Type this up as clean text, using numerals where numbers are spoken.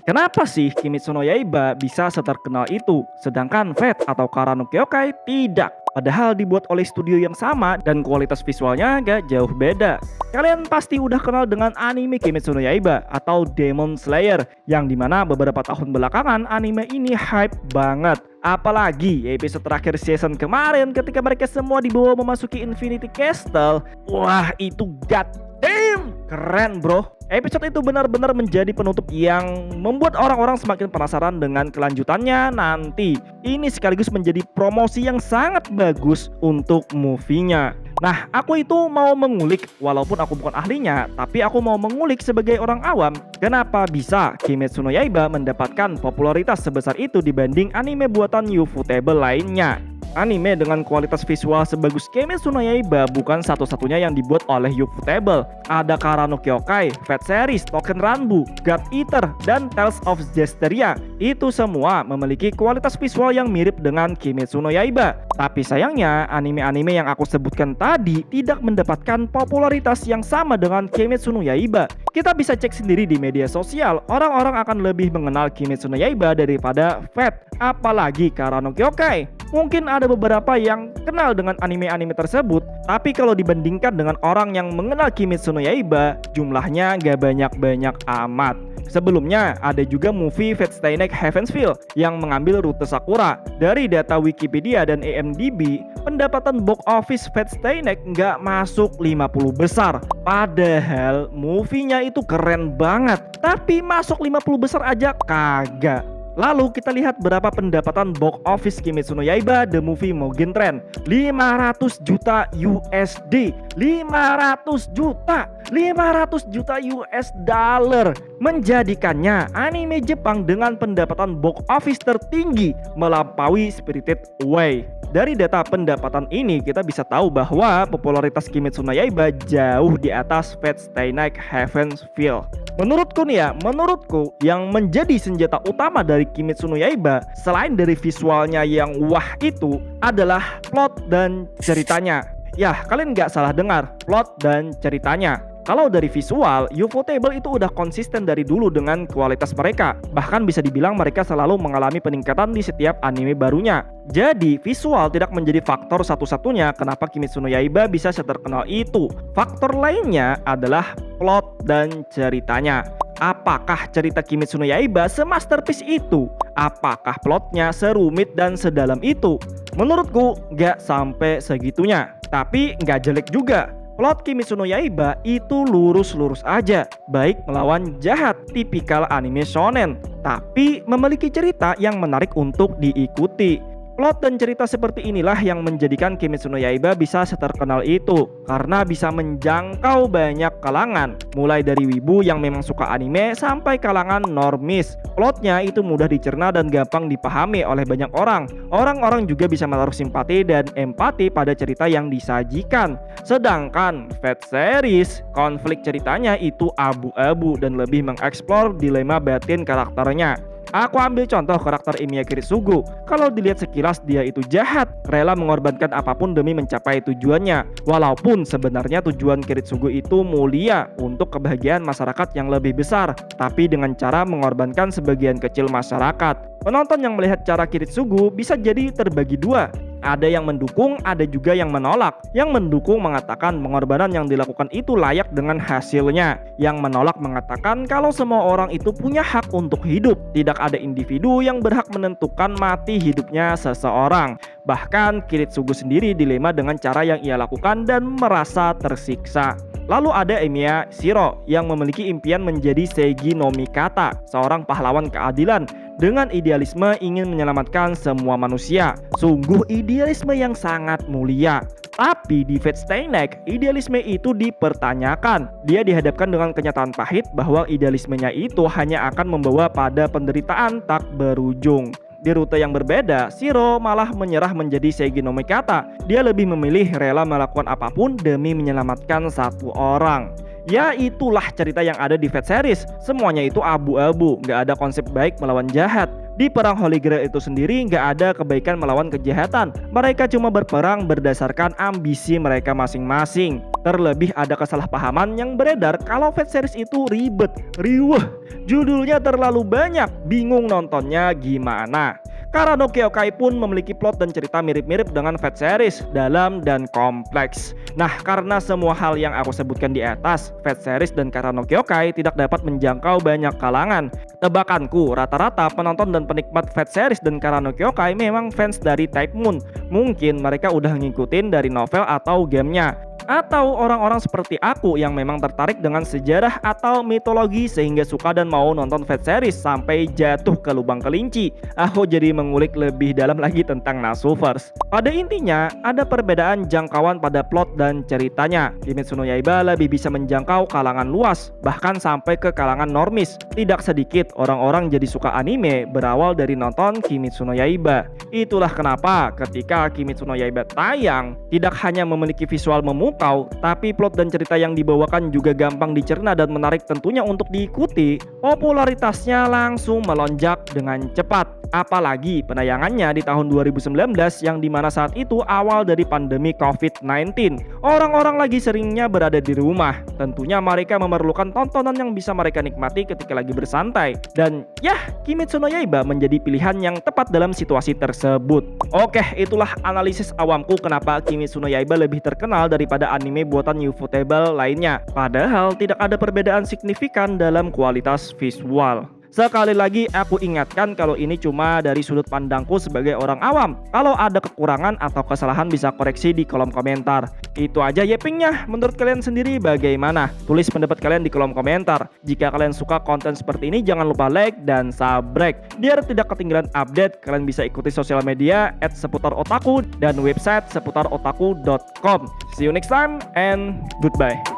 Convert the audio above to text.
Kenapa sih Kimetsu no Yaiba bisa seterkenal itu, sedangkan Fate atau Kara no Kyokai tidak? Padahal dibuat oleh studio yang sama dan kualitas visualnya gak jauh beda. Kalian pasti udah kenal dengan anime Kimetsu no Yaiba atau Demon Slayer, yang dimana beberapa tahun belakangan anime ini hype banget. Apalagi episode terakhir season kemarin ketika mereka semua dibawa memasuki Infinity Castle. Wah, itu god damn keren bro. Episode itu benar-benar menjadi penutup yang membuat orang-orang semakin penasaran dengan kelanjutannya nanti. Ini sekaligus menjadi promosi yang sangat bagus untuk movie-nya. Nah, aku itu mau mengulik, walaupun aku bukan ahlinya, tapi aku mau mengulik sebagai orang awam, kenapa bisa Kimetsu no Yaiba mendapatkan popularitas sebesar itu dibanding anime buatan Ufotable lainnya. Anime dengan kualitas visual sebagus Kimetsu no Yaiba bukan satu-satunya yang dibuat oleh Ufotable. Ada Kara no Kyokai, Fate Series, Touken Ranbu, God Eater, dan Tales of Zestiria. Itu semua memiliki kualitas visual yang mirip dengan Kimetsu no Yaiba. Tapi sayangnya, anime-anime yang aku sebutkan tadi tidak mendapatkan popularitas yang sama dengan Kimetsu no Yaiba. Kita bisa cek sendiri di media sosial, orang-orang akan lebih mengenal Kimetsu no Yaiba daripada Fate, apalagi Kara no Kyokai. Mungkin ada beberapa yang kenal dengan anime-anime tersebut, tapi kalau dibandingkan dengan orang yang mengenal Kimetsu no Yaiba, jumlahnya gak banyak-banyak amat. Sebelumnya, ada juga movie Fate Stay Night Heaven's Feel yang mengambil rute Sakura. Dari data Wikipedia dan IMDb, pendapatan box office Fate Stay Night nggak masuk 50 besar. Padahal movie-nya itu keren banget, tapi masuk 50 besar aja kagak. Lalu kita lihat berapa pendapatan box office Kimetsu no Yaiba The Movie Mugen Train. 500 juta USD. 500 juta US dollar, menjadikannya anime Jepang dengan pendapatan box office tertinggi melampaui Spirited Away. Dari data pendapatan ini kita bisa tahu bahwa popularitas Kimetsu no Yaiba jauh di atas Fate Stay Night Heaven's Feel. Menurutku yang menjadi senjata utama dari Kimetsu no Yaiba selain dari visualnya yang wah itu adalah plot dan ceritanya. Ya, kalian nggak salah dengar, plot dan ceritanya. Kalau dari visual, Ufotable itu udah konsisten dari dulu dengan kualitas mereka. Bahkan bisa dibilang mereka selalu mengalami peningkatan di setiap anime barunya. Jadi, visual tidak menjadi faktor satu-satunya kenapa Kimetsu no Yaiba bisa seterkenal itu. Faktor lainnya adalah plot dan ceritanya. Apakah cerita Kimetsu no Yaiba semasterpiece itu? Apakah plotnya serumit dan sedalam itu? Menurutku, gak sampai segitunya. Tapi gak jelek juga. Plot Kimetsu no Yaiba itu lurus-lurus aja, baik melawan jahat, tipikal anime shonen, tapi memiliki cerita yang menarik untuk diikuti. Plot dan cerita seperti inilah yang menjadikan Kimetsu no Yaiba bisa seterkenal itu, karena bisa menjangkau banyak kalangan, mulai dari wibu yang memang suka anime sampai kalangan normis. Plotnya itu mudah dicerna dan gampang dipahami oleh banyak orang. Orang-orang juga bisa menaruh simpati dan empati pada cerita yang disajikan. Sedangkan Fate Series, konflik ceritanya itu abu-abu dan lebih mengeksplor dilema batin karakternya. Aku ambil contoh karakter Emiya Kiritsugu. Kalau dilihat sekilas dia itu jahat, rela mengorbankan apapun demi mencapai tujuannya. Walaupun sebenarnya tujuan Kiritsugu itu mulia untuk kebahagiaan masyarakat yang lebih besar, tapi dengan cara mengorbankan sebagian kecil masyarakat. Penonton yang melihat cara Kiritsugu bisa jadi terbagi dua. Ada yang mendukung, ada juga yang menolak. Yang mendukung mengatakan pengorbanan yang dilakukan itu layak dengan hasilnya. Yang menolak mengatakan kalau semua orang itu punya hak untuk hidup. Tidak ada individu yang berhak menentukan mati hidupnya seseorang. Bahkan Kiritsugu sendiri dilema dengan cara yang ia lakukan dan merasa tersiksa. Lalu ada Emiya Shiro yang memiliki impian menjadi Seigi no Mikata, seorang pahlawan keadilan. Dengan idealisme ingin menyelamatkan semua manusia. Sungguh idealisme yang sangat mulia. Tapi di Fate Stay Night, idealisme itu dipertanyakan. Dia dihadapkan dengan kenyataan pahit bahwa idealismenya itu hanya akan membawa pada penderitaan tak berujung. Di rute yang berbeda, Shiro malah menyerah menjadi Seigi no Mikata. Dia lebih memilih rela melakukan apapun demi menyelamatkan satu orang. Ya itulah cerita yang ada di Fate Series. Semuanya itu abu-abu, gak ada konsep baik melawan jahat. Di perang Holy Grail itu sendiri nggak ada kebaikan melawan kejahatan. Mereka cuma berperang berdasarkan ambisi mereka masing-masing. Terlebih ada kesalahpahaman yang beredar kalau Fate series itu ribet, riweh, judulnya terlalu banyak, bingung nontonnya gimana. Karano Kyokai pun memiliki plot dan cerita mirip-mirip dengan Fate series, dalam dan kompleks. Nah, karena semua hal yang aku sebutkan di atas, Fate series dan Karano Kyokai tidak dapat menjangkau banyak kalangan. Tebakanku, rata-rata penonton dan penikmat Fate series dan Karano Kyokai memang fans dari Type Moon. Mungkin mereka udah ngikutin dari novel atau gamenya. Atau orang-orang seperti aku yang memang tertarik dengan sejarah atau mitologi sehingga suka dan mau nonton Fate series sampai jatuh ke lubang kelinci. Aku jadi mengulik lebih dalam lagi tentang Nasuverse. Pada intinya, ada perbedaan jangkauan pada plot dan ceritanya. Kimetsu no Yaiba lebih bisa menjangkau kalangan luas, bahkan sampai ke kalangan normis. Tidak sedikit orang-orang jadi suka anime berawal dari nonton Kimetsu no Yaiba. Itulah kenapa ketika Kimetsu no Yaiba tayang, tidak hanya memiliki visual memukau, tapi plot dan cerita yang dibawakan juga gampang dicerna dan menarik tentunya untuk diikuti. Popularitasnya langsung melonjak dengan cepat. Apalagi penayangannya di tahun 2019 yang dimana saat itu awal dari pandemi COVID-19. Orang-orang lagi seringnya berada di rumah. Tentunya mereka memerlukan tontonan yang bisa mereka nikmati ketika lagi bersantai. Dan ya, Kimetsu no Yaiba menjadi pilihan yang tepat dalam situasi tersebut. Oke, itulah analisis awamku kenapa Kimetsu no Yaiba lebih terkenal daripada anime buatan Ufotable lainnya. Padahal tidak ada perbedaan signifikan dalam kualitas visual. Sekali lagi aku ingatkan kalau ini cuma dari sudut pandangku sebagai orang awam. Kalau ada kekurangan atau kesalahan bisa koreksi di kolom komentar. Itu aja yepingnya. Menurut kalian sendiri bagaimana? Tulis pendapat kalian di kolom komentar. Jika kalian suka konten seperti ini jangan lupa like dan subscribe. Biar tidak ketinggalan update, kalian bisa ikuti sosial media @seputarotaku dan website seputarotaku.com. See you next time and goodbye.